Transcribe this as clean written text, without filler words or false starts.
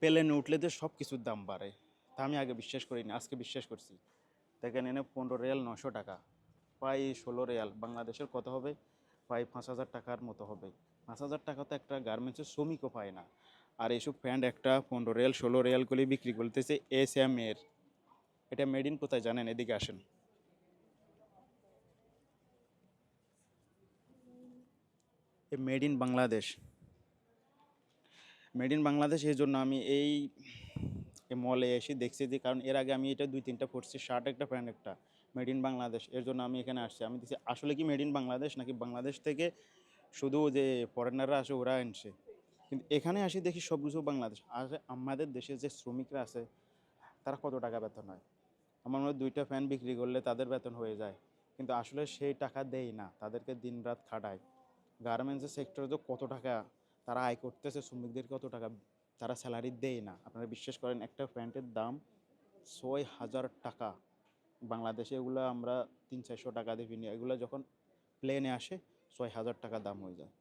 প্লেনে উঠলে তো সব কিছুর দাম বাড়ে। তা আমি আগে বিশ্বাস করিনি, আজকে বিশ্বাস করছি। দেখেন এনে 15 রিয়াল 900 টাকা, প্রায় 16 রিয়াল বাংলাদেশের কত হবে, প্রায় 5,000 টাকার মতো হবে। 5,000 টাকা তো একটা গার্মেন্টসের শ্রমিকও পায় না। আর এইসব প্যান্ট একটা 15 রিয়াল 16 রিয়াল করে বিক্রি করতেছে SM এর। এটা মেড ইন কোথায় জানেন? এদিকে আসেন। এ made in Bangladesh. Made in Bangladesh, এই জন্য আমি এই মলে এসে দেখছি যে, কারণ এর আগে আমি এটা 2-3টা পরছি, শার্ট একটা প্যান্ট একটা মেড ইন বাংলাদেশ। এর জন্য আমি এখানে আসছি, আমি দেখছি আসলে কি মেড ইন বাংলাদেশ নাকি বাংলাদেশ থেকে শুধু যে ফরেনাররা আসে ওরা আনছে। কিন্তু এখানে আসি দেখি সব কিছু বাংলাদেশ। আর আমাদের দেশে যে শ্রমিকরা আছে তারা কত টাকা বেতন হয়? আমার মনে হয় 2টা ফ্যান বিক্রি করলে তাদের বেতন হয়ে যায়। কিন্তু আসলে সেই টাকা দেয় না, তাদেরকে দিনরাত খাটায়। গার্মেন্টসের সেক্টরে তো কত টাকা তারা আয় করতেছে, শ্রমিকদের কত টাকা তারা স্যালারি দেয় না। আপনারা বিশ্বাস করেন একটা প্যান্টের দাম 6,000 টাকা। বাংলাদেশে এগুলো আমরা 300-400 টাকা দিয়ে কিনি, এগুলো যখন প্লেনে আসে 6,000 টাকা দাম হয়ে যায়।